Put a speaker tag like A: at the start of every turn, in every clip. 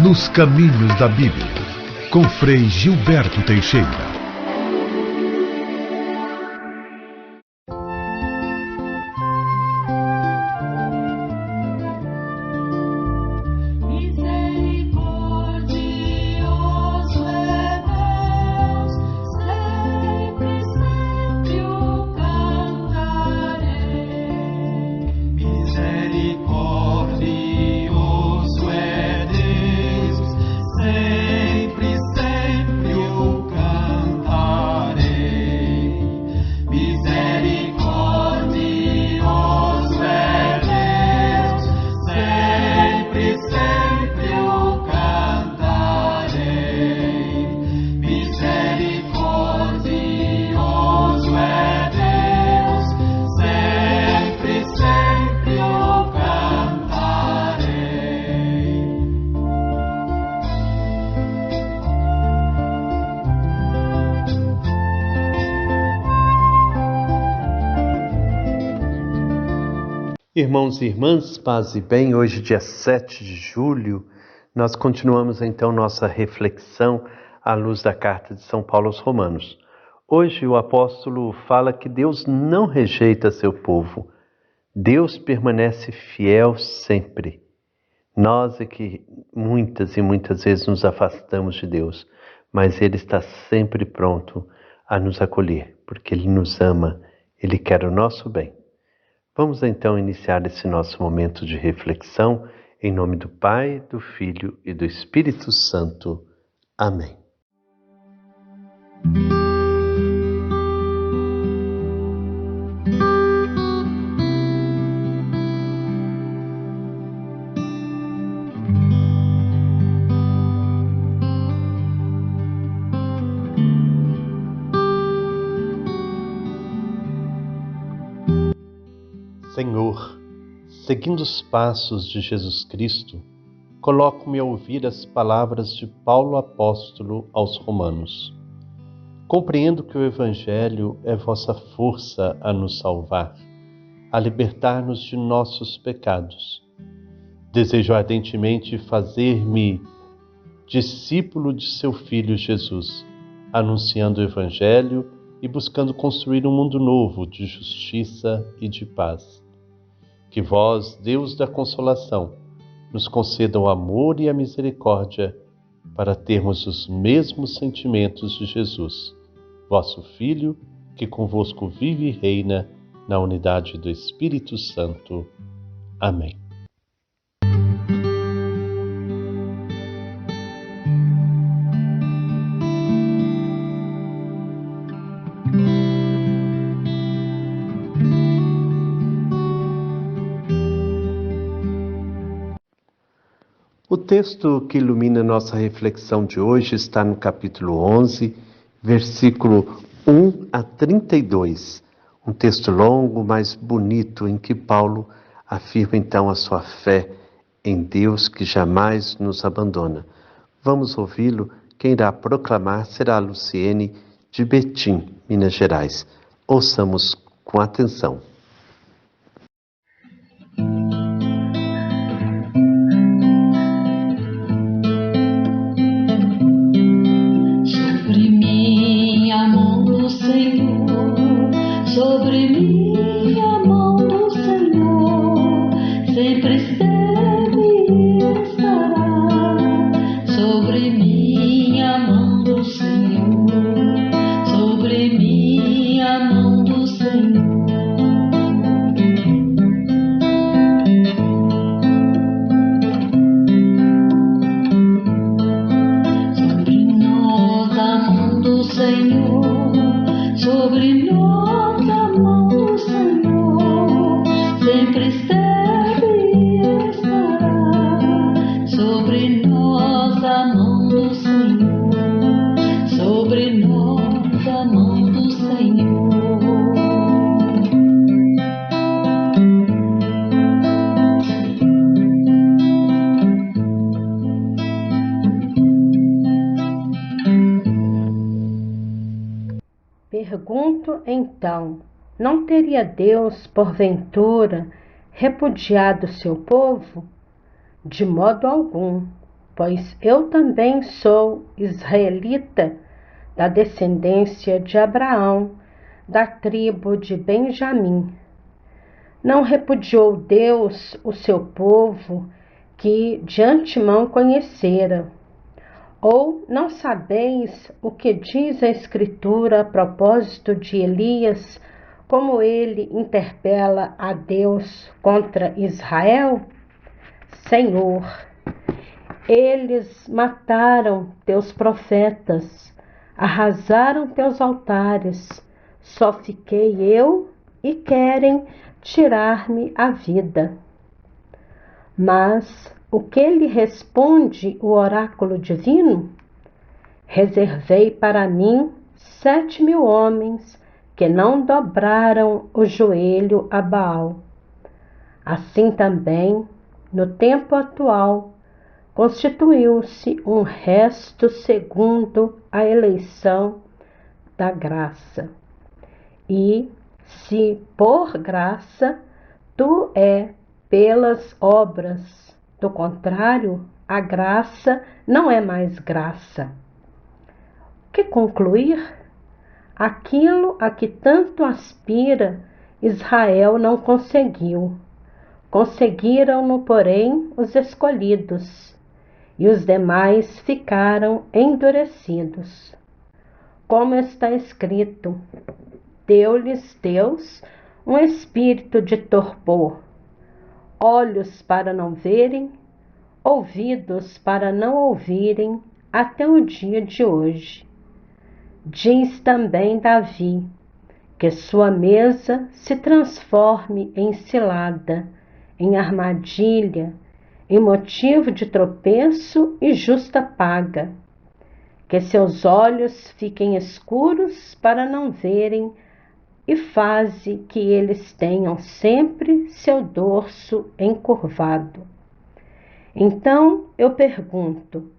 A: Nos Caminhos da Bíblia, com Frei Gilberto Teixeira.
B: Irmãos e irmãs, paz e bem, hoje dia 7 de julho, nós continuamos então nossa reflexão à luz da carta de São Paulo aos Romanos. Hoje o apóstolo fala que Deus não rejeita seu povo, Deus permanece fiel sempre. Nós é que muitas e muitas vezes nos afastamos de Deus, mas Ele está sempre pronto a nos acolher, porque Ele nos ama, Ele quer o nosso bem. Vamos então iniciar esse nosso momento de reflexão em nome do Pai, do Filho e do Espírito Santo. Amém. Senhor, seguindo os passos de Jesus Cristo, coloco-me a ouvir as palavras de Paulo apóstolo aos Romanos. Compreendo que o Evangelho é vossa força a nos salvar, a libertar-nos de nossos pecados. Desejo ardentemente fazer-me discípulo de seu Filho Jesus, anunciando o Evangelho e buscando construir um mundo novo de justiça e de paz. Que vós, Deus da consolação, nos conceda o amor e a misericórdia para termos os mesmos sentimentos de Jesus, vosso Filho, que convosco vive e reina na unidade do Espírito Santo. Amém. O texto que ilumina nossa reflexão de hoje está no capítulo 11, versículo 1 a 32. Um texto longo, mas bonito, em que Paulo afirma então a sua fé em Deus que jamais nos abandona. Vamos ouvi-lo. Quem irá proclamar será a Luciene de Betim, Minas Gerais. Ouçamos com atenção.
C: Pergunto então, não teria Deus, porventura, repudiado seu povo? De modo algum, pois eu também sou israelita, da descendência de Abraão, da tribo de Benjamim. Não repudiou Deus o seu povo, que de antemão conhecera? Ou não sabeis o que diz a Escritura a propósito de Elias, como ele interpela a Deus contra Israel? Senhor, eles mataram teus profetas, arrasaram teus altares, só fiquei eu e querem tirar-me a vida. Mas o que lhe responde o oráculo divino? Reservei para mim 7.000 homens que não dobraram o joelho a Baal. Assim também, no tempo atual, constituiu-se um resto segundo a eleição da graça. E, se por graça, tu é pelas obras. Do contrário, a graça não é mais graça. Que concluir? Aquilo a que tanto aspira, Israel não conseguiu. Conseguiram-no, porém, os escolhidos, e os demais ficaram endurecidos. Como está escrito, deu-lhes Deus um espírito de torpor, olhos para não verem, ouvidos para não ouvirem, até o dia de hoje. Diz também Davi, que sua mesa se transforme em cilada, em armadilha, em motivo de tropeço e justa paga, que seus olhos fiquem escuros para não verem, e faze que eles tenham sempre seu dorso encurvado. Então eu pergunto,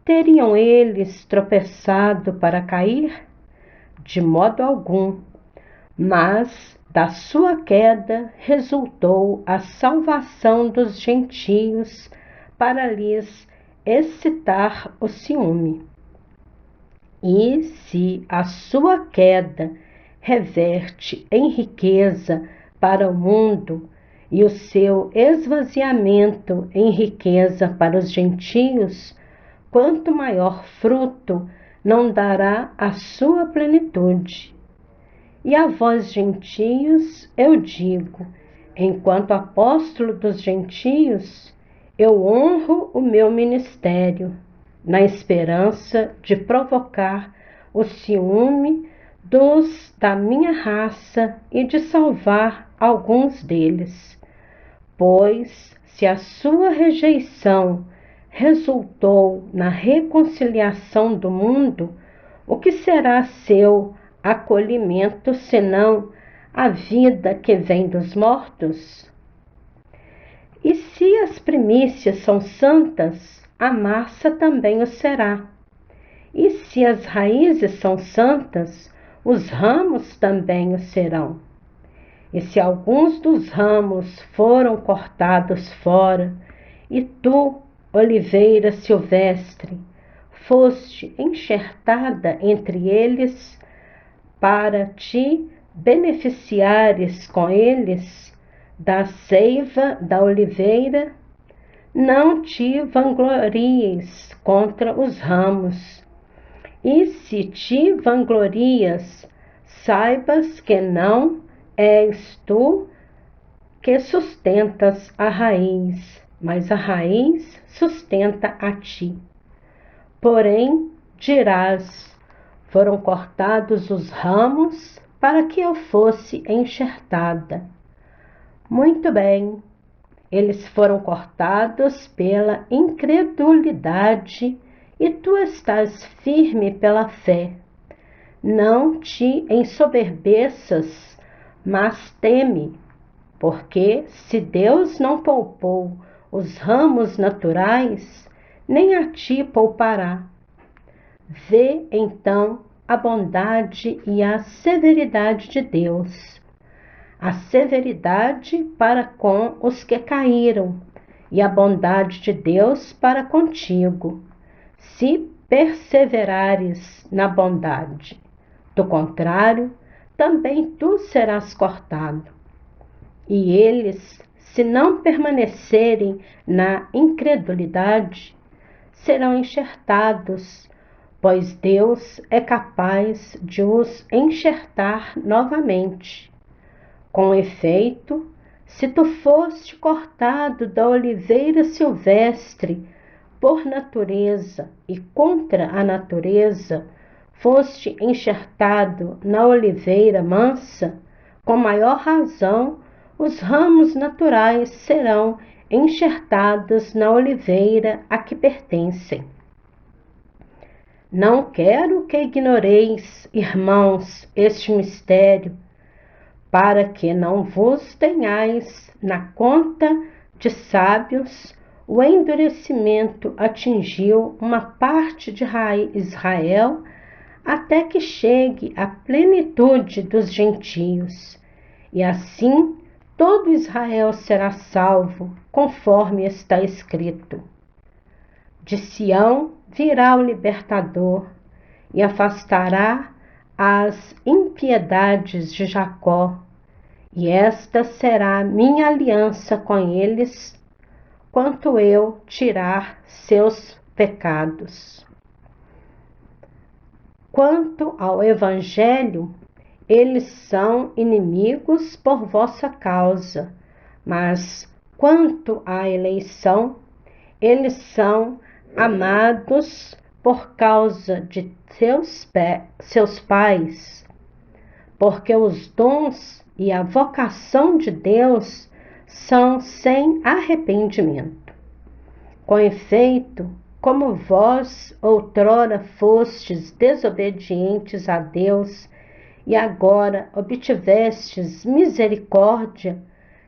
C: teriam eles tropeçado para cair? De modo algum, mas da sua queda resultou a salvação dos gentios para lhes excitar o ciúme. E se a sua queda reverte em riqueza para o mundo e o seu esvaziamento em riqueza para os gentios, quanto maior fruto não dará a sua plenitude. E a vós, gentios, eu digo, enquanto apóstolo dos gentios, eu honro o meu ministério, na esperança de provocar o ciúme dos da minha raça e de salvar alguns deles. Pois, se a sua rejeição resultou na reconciliação do mundo, o que será seu acolhimento senão a vida que vem dos mortos? E se as primícias são santas, a massa também o será. E se as raízes são santas, os ramos também o serão. E se alguns dos ramos foram cortados fora, e tu, oliveira silvestre, foste enxertada entre eles, para te beneficiares com eles da seiva da oliveira, não te vanglories contra os ramos. E se te vanglorias, saibas que não és tu que sustentas a raiz, mas a raiz sustenta a ti. Porém, dirás, foram cortados os ramos para que eu fosse enxertada. Muito bem, eles foram cortados pela incredulidade e tu estás firme pela fé. Não te ensoberbeças, mas teme, porque se Deus não poupou os ramos naturais, nem a ti poupará. Vê então a bondade e a severidade de Deus, a severidade para com os que caíram, e a bondade de Deus para contigo, se perseverares na bondade. Do contrário, também tu serás cortado. E eles, se não permanecerem na incredulidade, serão enxertados, pois Deus é capaz de os enxertar novamente. Com efeito, se tu foste cortado da oliveira silvestre por natureza e contra a natureza, foste enxertado na oliveira mansa, com maior razão os ramos naturais serão enxertados na oliveira a que pertencem. Não quero que ignoreis, irmãos, este mistério, para que não vos tenhais na conta de sábios. O endurecimento atingiu uma parte de Israel até que chegue a plenitude dos gentios, e assim todo Israel será salvo, conforme está escrito. De Sião virá o libertador e afastará as impiedades de Jacó, e esta será minha aliança com eles, quanto eu tirar seus pecados. Quanto ao Evangelho, eles são inimigos por vossa causa, mas quanto à eleição, eles são amados por causa de seus pais, porque os dons e a vocação de Deus são sem arrependimento. Com efeito, como vós outrora fostes desobedientes a Deus e agora obtivestes misericórdia,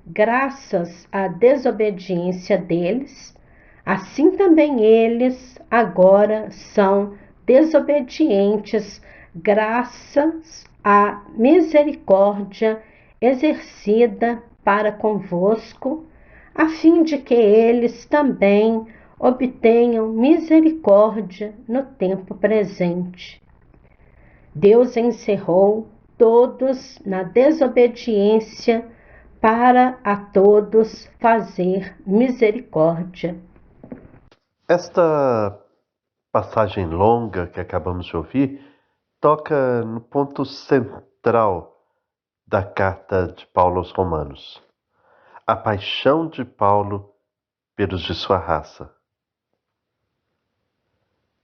C: graças à desobediência deles, assim também eles agora são desobedientes, graças à misericórdia exercida para convosco, a fim de que eles também obtenham misericórdia no tempo presente. Deus encerrou todos na desobediência para a todos fazer misericórdia.
B: Esta passagem longa que acabamos de ouvir toca no ponto central da carta de Paulo aos Romanos: a paixão de Paulo pelos de sua raça.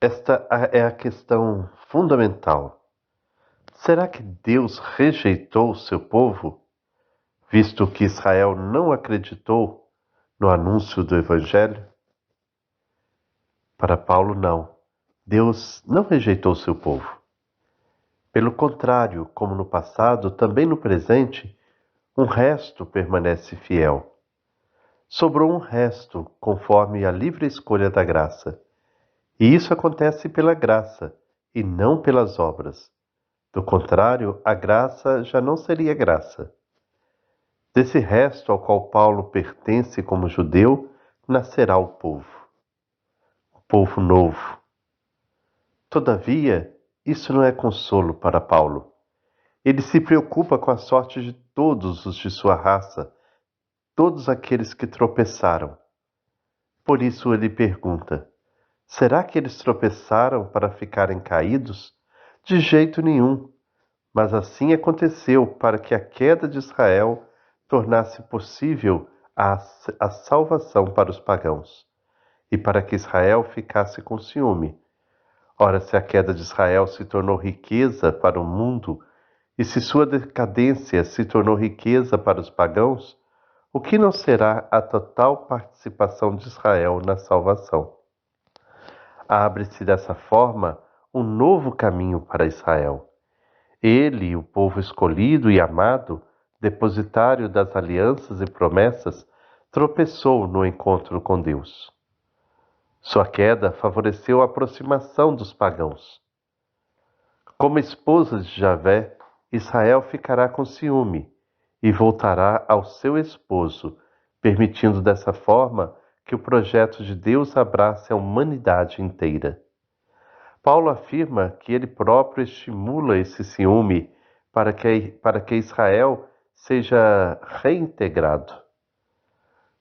B: Esta é a questão fundamental. Será que Deus rejeitou o seu povo, visto que Israel não acreditou no anúncio do Evangelho? Para Paulo, não. Deus não rejeitou o seu povo. Pelo contrário, como no passado, também no presente, um resto permanece fiel. Sobrou um resto, conforme a livre escolha da graça. E isso acontece pela graça, e não pelas obras. Do contrário, a graça já não seria graça. Desse resto ao qual Paulo pertence como judeu, nascerá o povo novo. Todavia, isso não é consolo para Paulo. Ele se preocupa com a sorte de todos os de sua raça, todos aqueles que tropeçaram. Por isso ele pergunta: será que eles tropeçaram para ficarem caídos? De jeito nenhum. Mas assim aconteceu para que a queda de Israel tornasse possível a salvação para os pagãos, e para que Israel ficasse com ciúme. Ora, se a queda de Israel se tornou riqueza para o mundo, e se sua decadência se tornou riqueza para os pagãos, o que não será a total participação de Israel na salvação? Abre-se dessa forma um novo caminho para Israel. Ele, o povo escolhido e amado, depositário das alianças e promessas, tropeçou no encontro com Deus. Sua queda favoreceu a aproximação dos pagãos. Como esposa de Javé, Israel ficará com ciúme e voltará ao seu esposo, permitindo dessa forma que o projeto de Deus abrace a humanidade inteira. Paulo afirma que ele próprio estimula esse ciúme para que Israel seja reintegrado.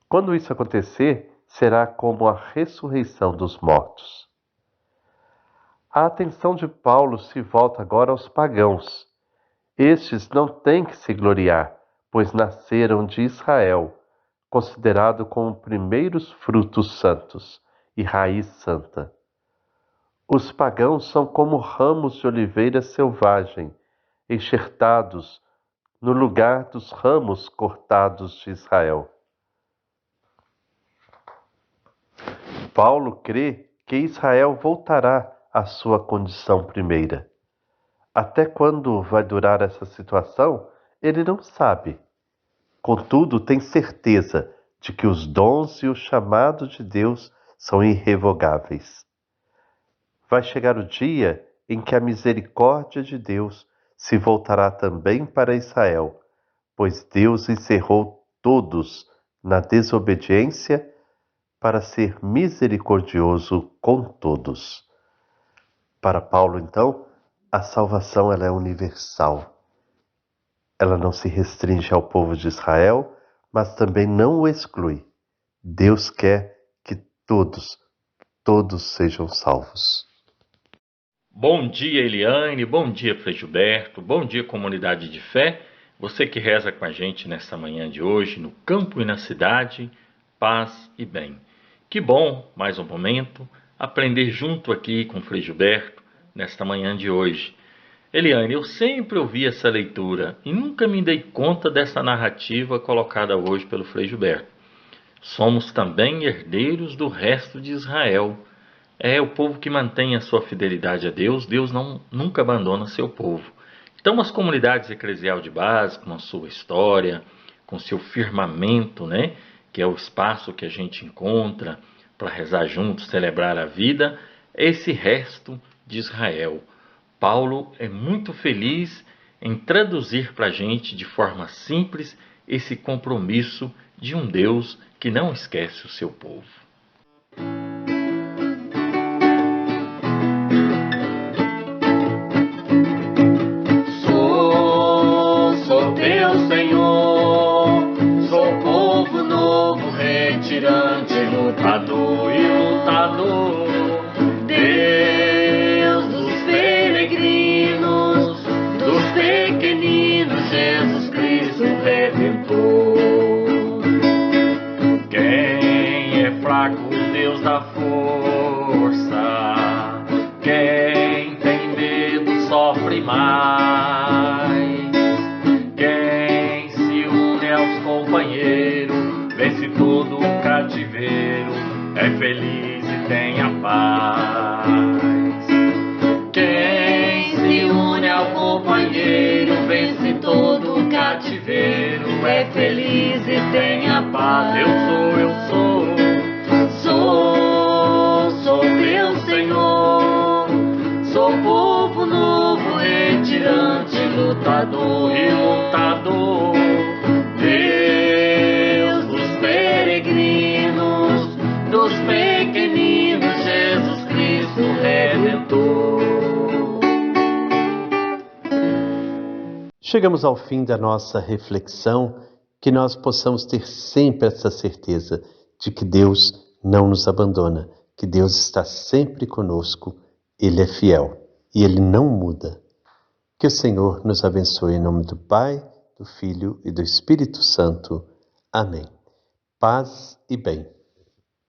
B: Quando isso acontecer, será como a ressurreição dos mortos. A atenção de Paulo se volta agora aos pagãos. Estes não têm que se gloriar, pois nasceram de Israel, considerado como primeiros frutos santos e raiz santa. Os pagãos são como ramos de oliveira selvagem, enxertados no lugar dos ramos cortados de Israel. Paulo crê que Israel voltará à sua condição primeira. Até quando vai durar essa situação, ele não sabe. Contudo, tem certeza de que os dons e o chamado de Deus são irrevogáveis. Vai chegar o dia em que a misericórdia de Deus se voltará também para Israel, pois Deus encerrou todos na desobediência para ser misericordioso com todos. Para Paulo, então, a salvação ela é universal. Ela não se restringe ao povo de Israel, mas também não o exclui. Deus quer que todos sejam salvos.
D: Bom dia, Eliane, bom dia, Frei Gilberto, bom dia, comunidade de fé. Você que reza com a gente nesta manhã de hoje, no campo e na cidade, paz e bem. Que bom, mais um momento, aprender junto aqui com o Frei Gilberto nesta manhã de hoje. Eliane, eu sempre ouvi essa leitura e nunca me dei conta dessa narrativa colocada hoje pelo Frei Gilberto. Somos também herdeiros do resto de Israel. É o povo que mantém a sua fidelidade a Deus. Deus nunca abandona seu povo. Então, as comunidades eclesial de base, com a sua história, com seu firmamento, né, que é o espaço que a gente encontra para rezar juntos, celebrar a vida, é esse resto de Israel. Paulo é muito feliz em traduzir para a gente de forma simples esse compromisso de um Deus que não esquece o seu povo.
E: Sou teu Senhor, sou povo novo, retirante, lutador e lutador, Deus dos peregrinos, dos pequeninos, Jesus Cristo Redentor. Quem é fraco, Deus dá força, quem tem medo sofre mais, quem se une aos companheiros, vence todo o cativeiro, é feliz e tem a paz. Quem se une ao companheiro, vence todo o cativeiro, é feliz e tem a paz. Sou teu Senhor, sou povo novo, retirante, lutador e lutador, Deus dos peregrinos, dos pequeninos, Jesus Cristo Redentor.
B: Chegamos ao fim da nossa reflexão, que nós possamos ter sempre essa certeza de que Deus não nos abandona, que Deus está sempre conosco, Ele é fiel e Ele não muda. Que o Senhor nos abençoe em nome do Pai, do Filho e do Espírito Santo. Amém. Paz e bem.